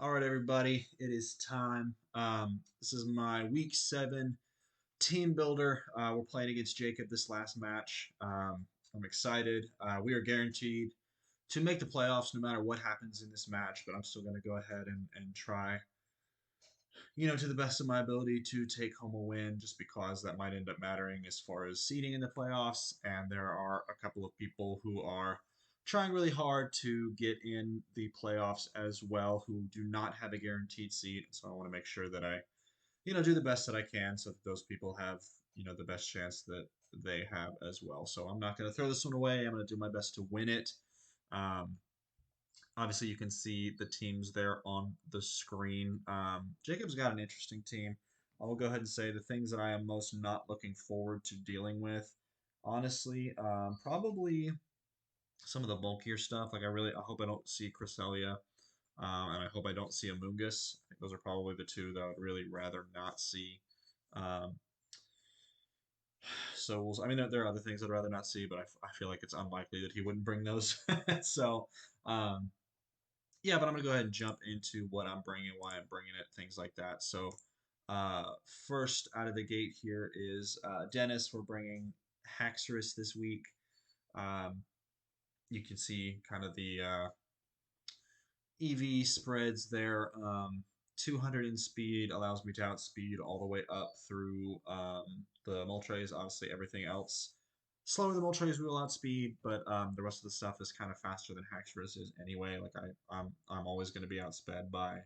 All right, everybody, it is time. This is my week 7 team builder. We're playing against Jacob this last match. I'm excited. We are guaranteed to make the playoffs no matter what happens in this match, but I'm still going to go ahead and try, to the best of my ability to take home a win just because that might end up mattering as far as seeding in the playoffs. And there are a couple of people who are trying really hard to get in the playoffs as well who do not have a guaranteed seat. So I want to make sure that I, do the best that I can so that those people have, the best chance that they have as well. So I'm not going to throw this one away. I'm going to do my best to win it. Um, Obviously, you can see the teams there on the screen. Jacob's got an interesting team. I will go ahead and say the things that I am most not looking forward to dealing with. Honestly, probably some of the bulkier stuff. I hope I don't see Cresselia, and I hope I don't see Amoonguss. I think those are probably the two that I would really rather not see. Um, I mean, there are other things I'd rather not see, but I feel like it's unlikely that he wouldn't bring those. so, um, yeah, but I'm gonna go ahead and jump into what I'm bringing, why I'm bringing it, things like that. So, uh, first out of the gate here is Dennis. We're bringing Haxorus this week. Um, you can see kind of the EV spreads there. 200 in speed allows me to outspeed all the way up through the Moltres. Obviously, everything else slower than Moltres will outspeed, but the rest of the stuff is kind of faster than Haxorus is anyway. I'm always going to be outsped by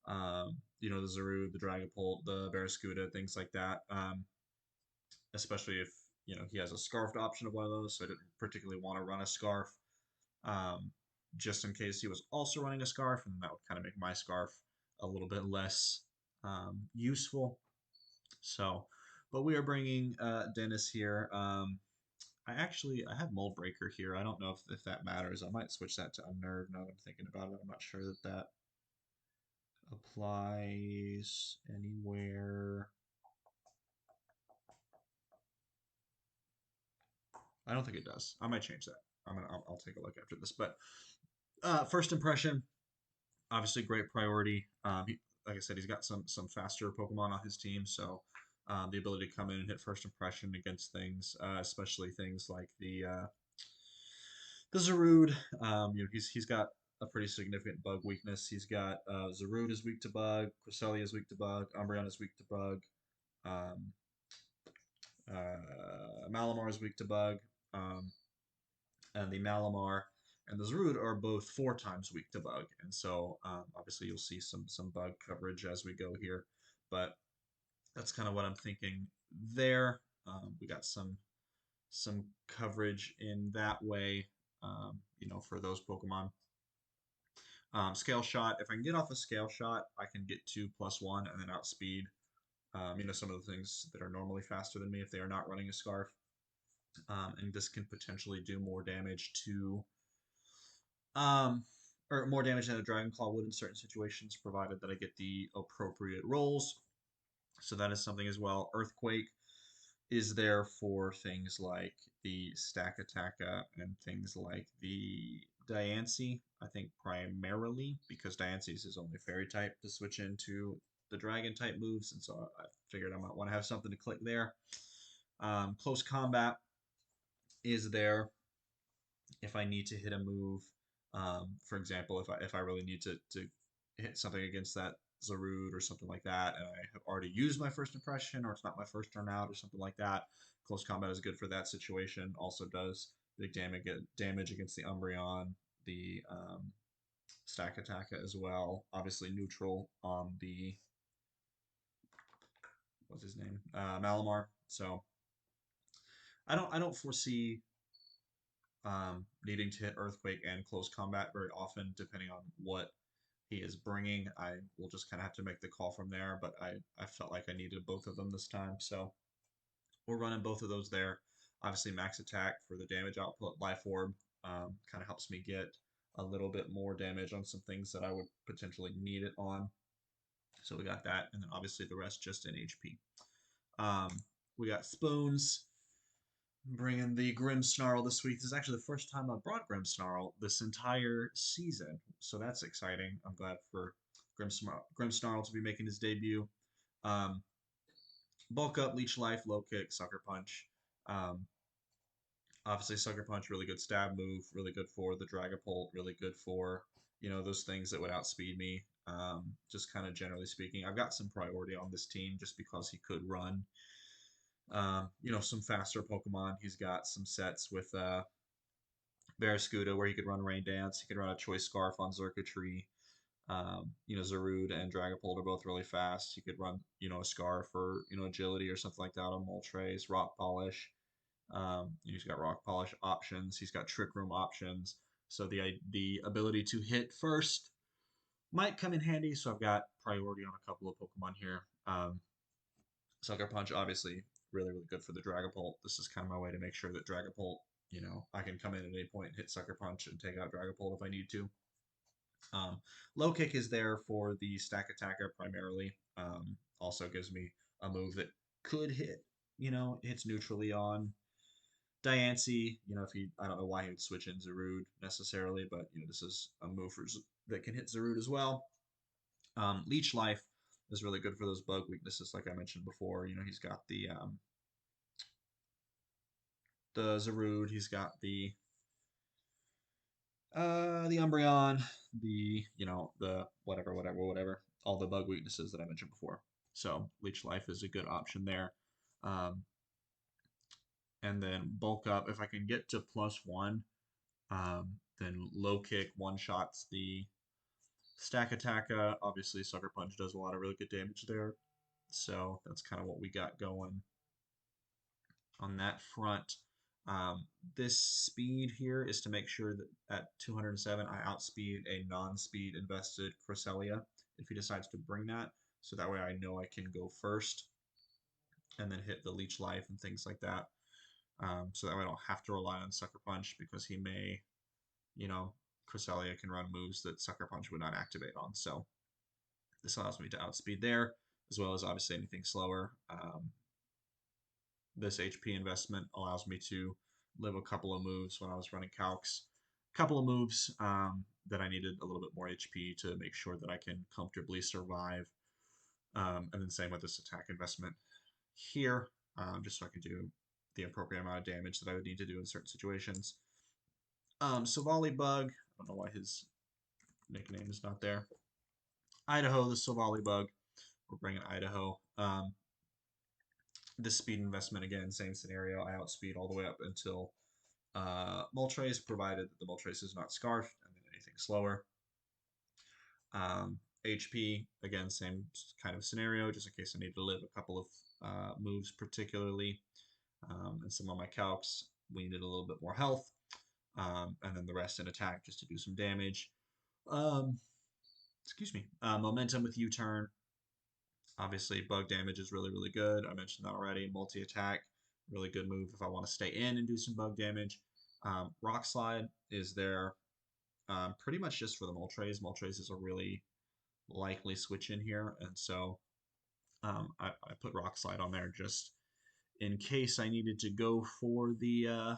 the Zarude, the Dragapult, the Barraskewda, things like that. Especially if he has a scarfed option of one of those, so I didn't particularly want to run a scarf. Um, just in case he was also running a scarf, and that would kind of make my scarf a little bit less useful. So, but we are bringing Dennis here. I have Mold Breaker here. I don't know if that matters. I might switch that to Unnerve now that I'm thinking about it. I'm not sure that applies anywhere. I don't think it does. I might change that. I'll take a look after this. But first impression, obviously great priority. Like I said, he's got some faster Pokemon on his team, so the ability to come in and hit first impression against things, especially things like the Zarude. He's got a pretty significant bug weakness. He's got Zarude is weak to bug, Cresselia is weak to bug, Umbreon is weak to bug, um, Malamar is weak to bug, um, and the Malamar and the Zarude are both 4 times weak to bug. And so obviously you'll see some bug coverage as we go here, but that's kind of what I'm thinking there. We got some coverage in that way, for those Pokemon. Scale Shot, if I can get off a Scale Shot, I can get 2+1 and then outspeed, some of the things that are normally faster than me if they are not running a Scarf. And this can potentially do more damage to um, or more damage than a Dragon Claw would in certain situations, provided that I get the appropriate rolls. So that is something as well. Earthquake is there for things like the Stack Attacka and things like the Diancie. I think primarily because Diancie's is only Fairy type to switch into the Dragon type moves, and so I figured I might want to have something to click there. Close Combat is there if I need to hit a move. For example, if I really need to hit something against that Zarude or something like that, and I have already used my first impression, or it's not my first turn out, or something like that, close combat is good for that situation. Also does big damage against the Umbreon, the Stack Attacka as well. Obviously neutral on the what's his name, Malamar. So I don't foresee needing to hit Earthquake and close combat very often, depending on what he is bringing. I will just kind of have to make the call from there, but I felt like I needed both of them this time, so we're running both of those there. Obviously, max attack for the damage output. Life Orb kind of helps me get a little bit more damage on some things that I would potentially need it on. So we got that, and then obviously the rest just in HP. We got Spoons. Bringing the Grim Snarl this week. This is actually the first time I've brought Grim Snarl this entire season, so that's exciting. I'm glad for Grim Snarl to be making his debut. Um, Bulk Up, Leech Life, Low Kick, Sucker Punch. Um, Obviously, Sucker Punch, really good stab move, really good for the Dragapult, really good for, those things that would outspeed me. Just kind of generally speaking, I've got some priority on this team just because he could run, some faster Pokemon. He's got some sets with Barraskewda where he could run Rain Dance. He could run a Choice Scarf on Xurkitree. Zarude and Dragapult are both really fast. He could run, a Scarf or, Agility or something like that on Moltres. Rock Polish. He's got Rock Polish options. He's got Trick Room options. So the ability to hit first might come in handy. So I've got priority on a couple of Pokemon here. Sucker Punch, obviously, really, really good for the Dragapult. This is kind of my way to make sure that Dragapult, I can come in at any point and hit Sucker Punch and take out Dragapult if I need to. Um, Low Kick is there for the stack attacker primarily. Also gives me a move that could hit, hits neutrally on Diancie. If he, I don't know why he would switch in Zarude necessarily, but this is a move that can hit Zarude as well. Leech Life is really good for those bug weaknesses, like I mentioned before. He's got the Zarude, he's got the Umbreon, the whatever, all the bug weaknesses that I mentioned before. So Leech Life is a good option there. Um, and then bulk up if I can get to +1. Then low kick one shots the stack attacker. Obviously, Sucker Punch does a lot of really good damage there. So that's kind of what we got going on that front. Um, this speed here is to make sure that at 207 I outspeed a non-speed invested Cresselia if he decides to bring that. So that way I know I can go first and then hit the Leech Life and things like that. So that way I don't have to rely on Sucker Punch because he may, you know, Cresselia can run moves that Sucker Punch would not activate on. So this allows me to outspeed there, as well as obviously anything slower. This HP investment allows me to live a couple of moves when I was running calcs. A couple of moves that I needed a little bit more HP to make sure that I can comfortably survive. And then same with this attack investment here, just so I can do the appropriate amount of damage that I would need to do in certain situations. Savali Bug, I don't know why his nickname is not there. Idaho, the Savali Bug. We're bringing Idaho. This speed investment, again, same scenario. I outspeed all the way up until Moltres, provided that the Moltres is not Scarfed, and then anything slower. HP, again, same kind of scenario, just in case I need to live a couple of moves particularly. And some of my calcs, we needed a little bit more health. And then the rest in attack just to do some damage. Um, excuse me. Momentum with U-turn. Obviously, bug damage is really, really good. I mentioned that already. Multi-attack, really good move if I want to stay in and do some bug damage. Rock Slide is there pretty much just for the Moltres. Moltres is a really likely switch in here, and so I put Rock Slide on there just in case I needed to go for the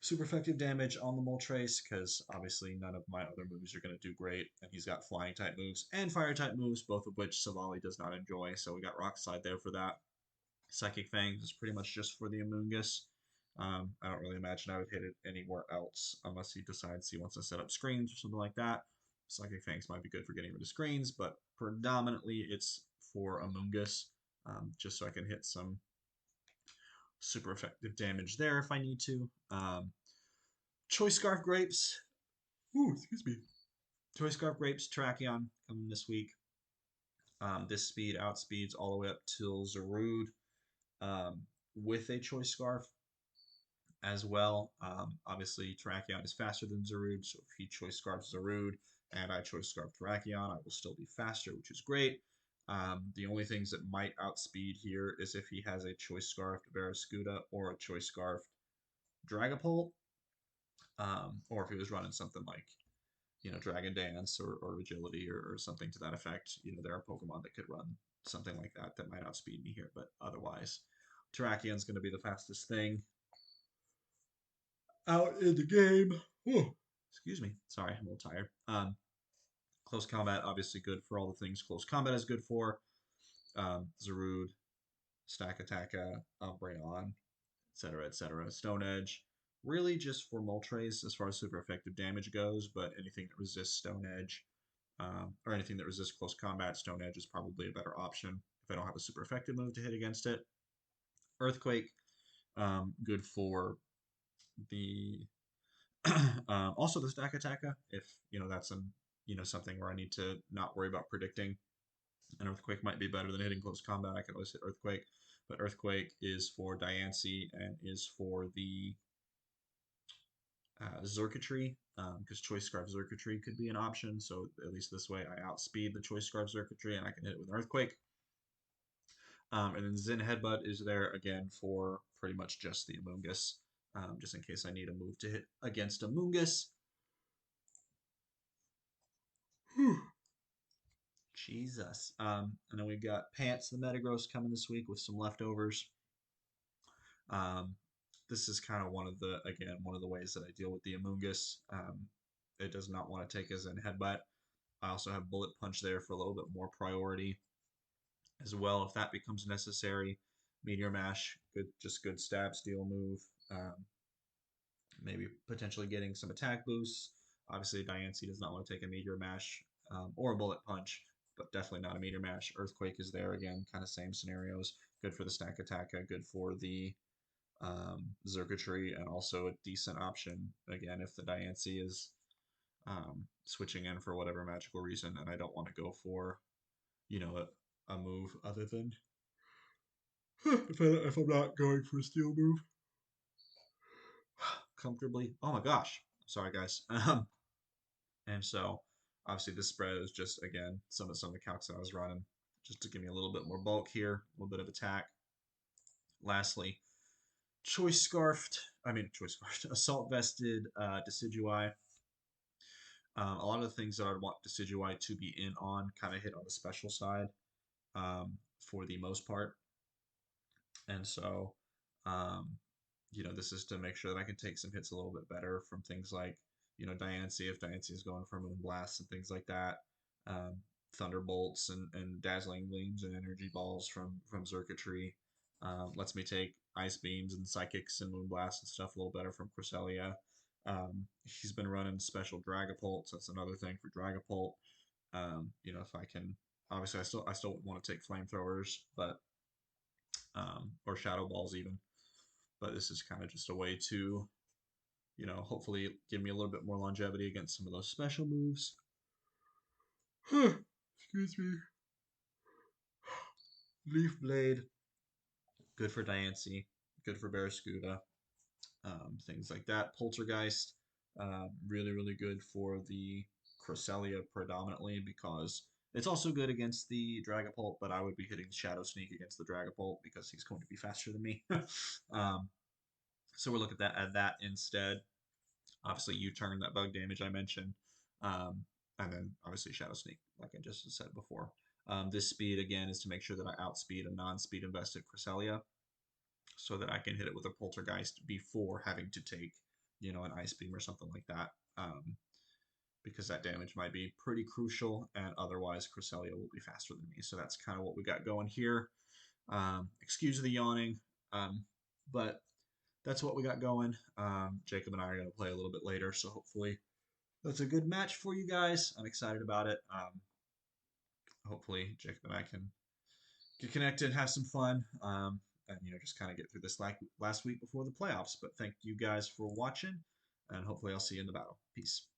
super effective damage on the Moltres, because obviously none of my other moves are going to do great, and he's got flying type moves and fire type moves, both of which Savali does not enjoy, so we got Rock Slide there for that. Psychic Fangs is pretty much just for the Amoonguss. I don't really imagine I would hit it anywhere else unless he decides he wants to set up screens or something like that. Psychic Fangs might be good for getting rid of screens, but predominantly it's for Amoonguss, just so I can hit some super effective damage there if I need to. Choice Scarf Grapes. Ooh, excuse me. Choice Scarf Grapes, Terrakion coming this week. This speed outspeeds all the way up till Zarude with a Choice Scarf as well. Obviously, Terrakion is faster than Zarude, so if he Choice Scarfs Zarude and I Choice Scarf Terrakion, I will still be faster, which is great. The only things that might outspeed here is if he has a Choice Scarfed Barraskewda or a Choice Scarfed Dragapult, or if he was running something like Dragon Dance or Agility or something to that effect. There are Pokemon that could run something like that that might outspeed me here, but otherwise, Terrakian's going to be the fastest thing out in the game. Whew. Excuse me. Sorry, I'm a little tired. Close combat, obviously good for all the things close combat is good for. Zarude, Stack Attacka, Umbreon, etc., etc. Stone Edge, really just for Moltres as far as super effective damage goes, but anything that resists Stone Edge, or anything that resists close combat, Stone Edge is probably a better option if I don't have a super effective move to hit against it. Earthquake, good for the also the Stack Attacka, if that's something where I need to not worry about predicting. An Earthquake might be better than hitting close combat. I can always hit Earthquake, but Earthquake is for Diancie and is for the Xurkitree, because Choice Scarf Xurkitree could be an option. So at least this way, I outspeed the Choice Scarf Xurkitree, and I can hit it with an Earthquake. And then Zen Headbutt is there again for pretty much just the Amoonguss, just in case I need a move to hit against Amoonguss. Jesus. And then we've got Pants the Metagross coming this week with some leftovers. Um, this is kind of one of the ways that I deal with the Amoonguss. It does not want to take as an headbutt. I also have Bullet Punch there for a little bit more priority as well if that becomes necessary. Meteor Mash, good stab steal move. Maybe potentially getting some attack boosts. Obviously, Diancie does not want to take a Meteor Mash or a Bullet Punch, but definitely not a Meteor Mash. Earthquake is there again, kind of same scenarios. Good for the Stack Attack, good for the Xurkitree, and also a decent option again if the Diancie is switching in for whatever magical reason, and I don't want to go for a move other than if I'm not going for a steel move comfortably. Oh my gosh, sorry guys. And so obviously this spread is just again some of the calcs that I was running just to give me a little bit more bulk here, a little bit of attack. Lastly, choice scarfed, assault vested Decidueye. A lot of the things that I'd want Decidueye to be in on kind of hit on the special side for the most part. And so, um, this is to make sure that I can take some hits a little bit better from things like, Diancie, if Diancie is going for Moonblast and things like that. Um, Thunderbolts and Dazzling Gleams and Energy Balls from Xurkitree. Lets me take Ice Beams and Psychics and Moonblast and stuff a little better from Cresselia. He's been running special Dragapult, so that's another thing for Dragapult. If I can, obviously I still want to take Flamethrowers, but or Shadow Balls even. But this is kind of just a way to, hopefully give me a little bit more longevity against some of those special moves. Excuse me. Leaf Blade, good for Diancie, good for Barraskewda, things like that. Poltergeist, really, really good for the Cresselia predominantly because it's also good against the Dragapult, but I would be hitting Shadow Sneak against the Dragapult because he's going to be faster than me. So we'll look at that instead. Obviously, U-turn, that bug damage I mentioned, and then obviously Shadow Sneak, like I just said before. This speed again is to make sure that I outspeed a non-speed invested Cresselia, so that I can hit it with a Poltergeist before having to take, an Ice Beam or something like that, because that damage might be pretty crucial, and otherwise Cresselia will be faster than me. So that's kind of what we got going here. Excuse the yawning, but that's what we got going. Jacob and I are going to play a little bit later, so hopefully that's a good match for you guys. I'm excited about it. Hopefully Jacob and I can get connected, have some fun, and just kind of get through this last week before the playoffs. But thank you guys for watching, and hopefully I'll see you in the battle. Peace.